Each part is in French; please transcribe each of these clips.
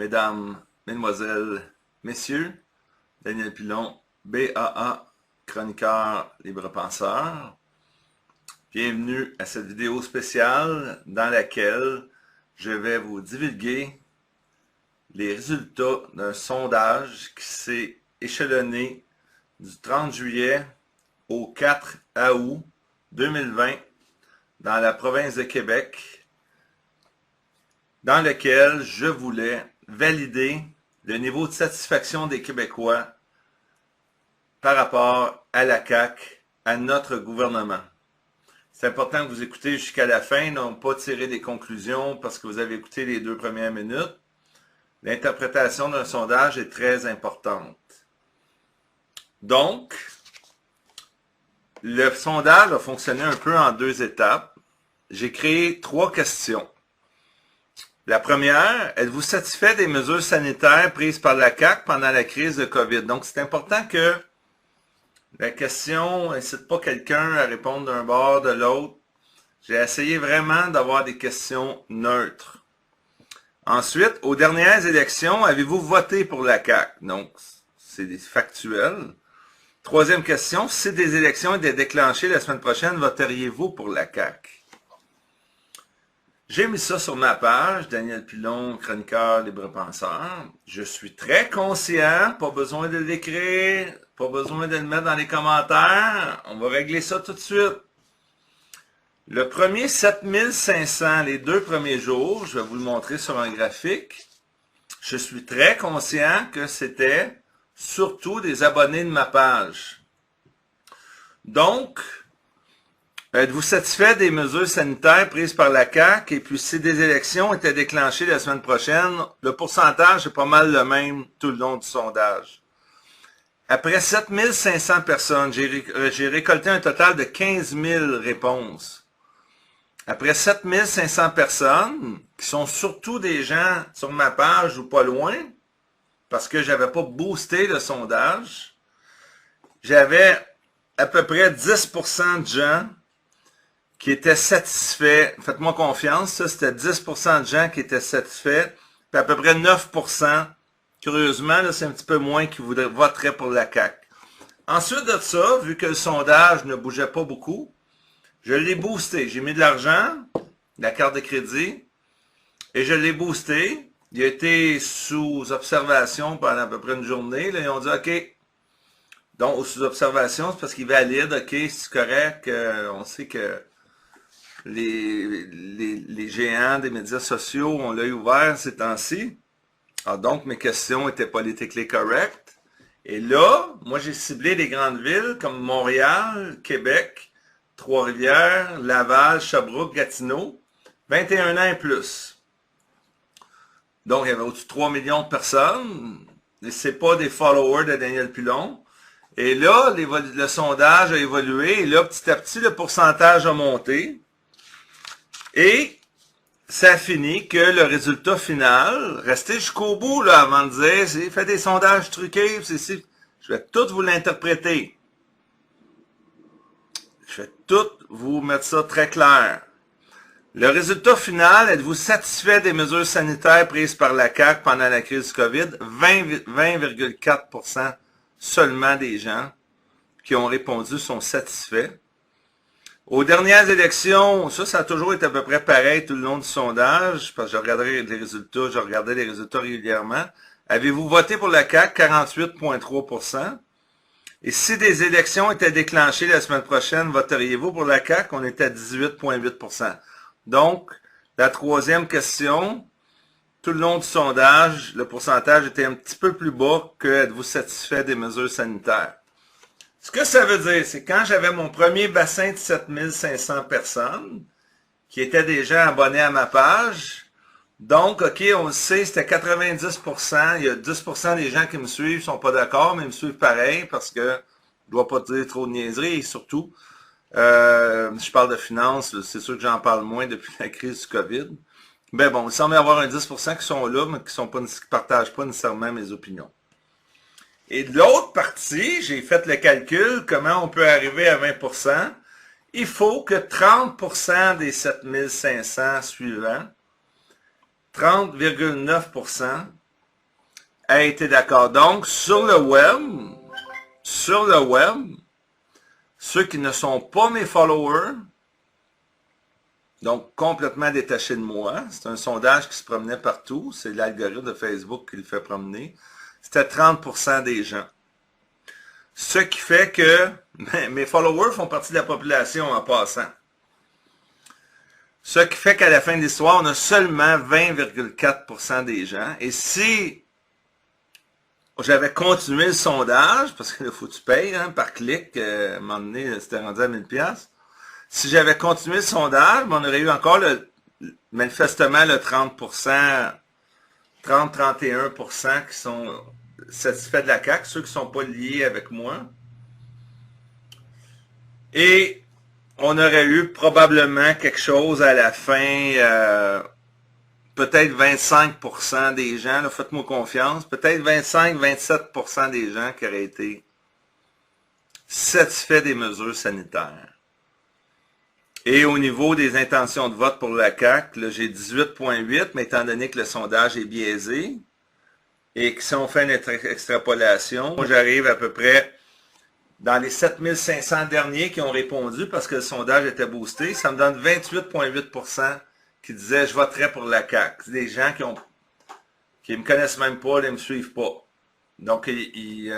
mesdames, mesdemoiselles, messieurs, Daniel Pilon, BAA, chroniqueur libre-penseur. Bienvenue à cette vidéo spéciale dans laquelle je vais vous divulguer les résultats d'un sondage qui s'est échelonné du 30 juillet au 4 août 2020 dans la province de Québec, dans lequel je voulais valider le niveau de satisfaction des Québécois par rapport à la CAQ, à notre gouvernement. C'est important que vous écoutez jusqu'à la fin, non pas tirer des conclusions parce que vous avez écouté les 2 premières minutes. L'interprétation d'un sondage est très importante. Donc, le sondage a fonctionné un peu en 2 étapes. J'ai créé 3 questions. La première, êtes-vous satisfait des mesures sanitaires prises par la CAQ pendant la crise de COVID? Donc, c'est important que la question n'incite pas quelqu'un à répondre d'un bord, de l'autre. J'ai essayé vraiment d'avoir des questions neutres. Ensuite, aux dernières élections, avez-vous voté pour la CAQ? Donc, c'est factuel. Troisième question, si des élections étaient déclenchées la semaine prochaine, voteriez-vous pour la CAQ? J'ai mis ça sur ma page, Daniel Pilon, chroniqueur libre-penseur. Je suis très conscient, pas besoin de l'écrire, pas besoin de le mettre dans les commentaires. On va régler ça tout de suite. Le premier 7500, les 2 premiers jours, je vais vous le montrer sur un graphique. Je suis très conscient que c'était surtout des abonnés de ma page. Donc, êtes-vous satisfait des mesures sanitaires prises par la CAQ? Et puis, si des élections étaient déclenchées la semaine prochaine, le pourcentage est pas mal le même tout le long du sondage. Après 7500 personnes, j'ai récolté un total de 15 000 réponses. Après 7500 personnes, qui sont surtout des gens sur ma page ou pas loin, parce que j'avais pas boosté le sondage, j'avais à peu près 10% de gens qui étaient satisfaits. Faites-moi confiance, ça c'était 10% de gens qui étaient satisfaits, puis à peu près 9%, curieusement, là, c'est un petit peu moins qui voteraient pour la CAQ. Ensuite de ça, vu que le sondage ne bougeait pas beaucoup, je l'ai boosté. J'ai mis de l'argent, la carte de crédit, et je l'ai boosté. Il a été sous observation pendant à peu près une journée. Là, ils ont dit, OK, donc sous observation, c'est parce qu'il valide, OK, c'est correct. On sait que les géants des médias sociaux ont l'œil ouvert ces temps-ci. Ah, donc, mes questions étaient politiquement correctes. Et là, moi, j'ai ciblé les grandes villes comme Montréal, Québec, Trois-Rivières, Laval, Sherbrooke, Gatineau, 21 ans et plus. Donc, il y avait au-dessus de 3 millions de personnes. Et c'est pas des followers de Daniel Pilon. Et là, le sondage a évolué. Et là, petit à petit, le pourcentage a monté. Et ça a fini que le résultat final, restez jusqu'au bout là, avant de dire, faites des sondages truqués, je vais tout vous l'interpréter. Je vais tout vous mettre ça très clair. Le résultat final, êtes-vous satisfait des mesures sanitaires prises par la CAQ pendant la crise du COVID? 20,4% seulement des gens qui ont répondu sont satisfaits. Aux dernières élections, ça a toujours été à peu près pareil tout le long du sondage, parce que je regardais les résultats régulièrement. Avez-vous voté pour la CAQ? 48,3%. Et si des élections étaient déclenchées la semaine prochaine, voteriez-vous pour la CAQ? On était à 18,8%. Donc, la troisième question, tout le long du sondage, le pourcentage était un petit peu plus bas que êtes-vous satisfait des mesures sanitaires. Ce que ça veut dire, c'est quand j'avais mon premier bassin de 7500 personnes, qui étaient déjà abonnés à ma page, donc, OK, on le sait, c'était 90%, il y a 10% des gens qui me suivent, ne sont pas d'accord, mais ils me suivent pareil, parce que je ne dois pas dire trop de niaiseries, et surtout, je parle de finances, c'est sûr que j'en parle moins depuis la crise du COVID. Mais bon, il semble y avoir un 10% qui sont là, mais qui ne partagent pas nécessairement mes opinions. Et de l'autre partie, j'ai fait le calcul, comment on peut arriver à 20%. Il faut que 30% des 7500 suivants, 30,9%, a été d'accord. Donc, sur le web, ceux qui ne sont pas mes followers, donc complètement détachés de moi, c'est un sondage qui se promenait partout, c'est l'algorithme de Facebook qui le fait promener, c'était 30% des gens. Ce qui fait que mes followers font partie de la population en passant. Ce qui fait qu'à la fin de l'histoire, on a seulement 20,4% des gens. Et si j'avais continué le sondage, parce qu'il faut que tu payes par clic, à un moment donné, c'était rendu à 1000$. Si j'avais continué le sondage, on aurait eu encore manifestement le 30%, 30-31% qui sont satisfaits de la CAQ, ceux qui ne sont pas liés avec moi. Et on aurait eu probablement quelque chose à la fin, peut-être 25% des gens, faites-moi confiance, peut-être 25-27% des gens qui auraient été satisfaits des mesures sanitaires. Et au niveau des intentions de vote pour la CAQ, j'ai 18,8, mais étant donné que le sondage est biaisé, et que si on fait une extrapolation, moi j'arrive à peu près dans les 7500 derniers qui ont répondu parce que le sondage était boosté, ça me donne 28,8% qui disaient je voterais pour la CAQ. C'est des gens qui me connaissent même pas, ils ne me suivent pas. Donc, ils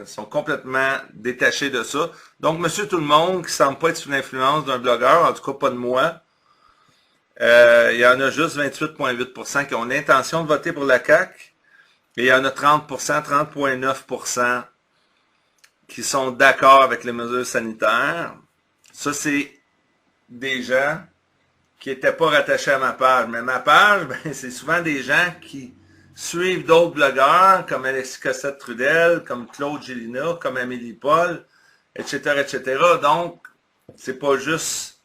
sont complètement détachés de ça. Donc, monsieur tout le monde qui ne semble pas être sous l'influence d'un blogueur, en tout cas pas de moi, il y en a juste 28,8% qui ont l'intention de voter pour la CAQ. Et il y en a 30%, 30,9% qui sont d'accord avec les mesures sanitaires. Ça, c'est des gens qui n'étaient pas rattachés à ma page. Mais ma page, c'est souvent des gens qui suivent d'autres blogueurs, comme Alexis Cossette-Trudel, comme Claude Gélina, comme Amélie Paul, etc., etc. Donc, c'est pas juste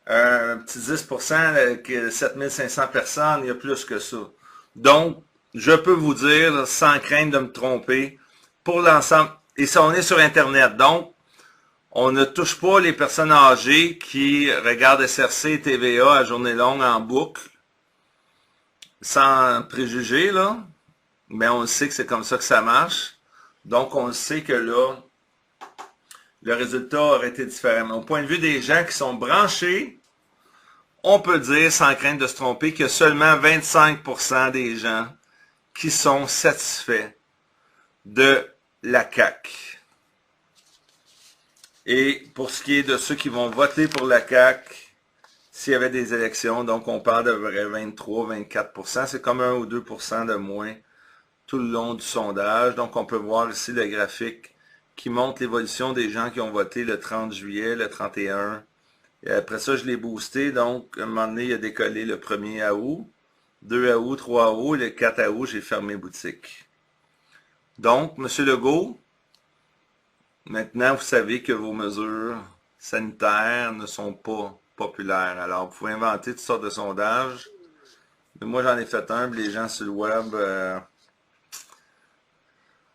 un petit 10%, que 7500 personnes, il y a plus que ça. Donc, je peux vous dire, sans crainte de me tromper, pour l'ensemble, et ça, on est sur Internet, donc, on ne touche pas les personnes âgées qui regardent SRC et TVA à journée longue en boucle, sans préjugés, là, mais on sait que c'est comme ça que ça marche. Donc, on sait que là, le résultat aurait été différent. Mais au point de vue des gens qui sont branchés, on peut dire, sans crainte de se tromper, qu'il y a seulement 25% des gens qui sont satisfaits de la CAQ. Et pour ce qui est de ceux qui vont voter pour la CAQ, s'il y avait des élections, donc on parle de 23-24%, c'est comme 1 ou 2% de moins tout le long du sondage. Donc on peut voir ici le graphique qui montre l'évolution des gens qui ont voté le 30 juillet, le 31. Et après ça, je l'ai boosté, donc à un moment donné, il a décollé le 1er août, 2 août, 3 août, le 4 août, j'ai fermé boutique. Donc, M. Legault, maintenant, vous savez que vos mesures sanitaires ne sont pas populaires. Alors, vous pouvez inventer toutes sortes de sondages. Mais moi, j'en ai fait un, les gens sur le web,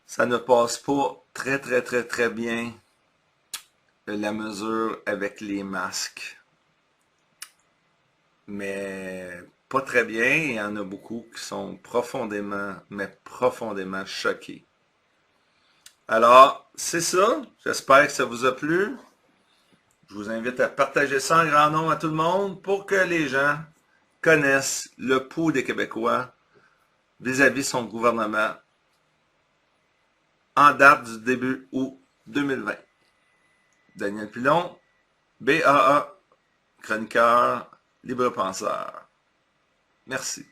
ça ne passe pas très bien la mesure avec les masques. Mais pas très bien, il y en a beaucoup qui sont profondément choqués. Alors, c'est ça. J'espère que ça vous a plu. Je vous invite à partager ça en grand nombre à tout le monde pour que les gens connaissent le pouls des Québécois vis-à-vis son gouvernement en date du début août 2020. Daniel Pilon, BAA, chroniqueur, libre penseur. Merci.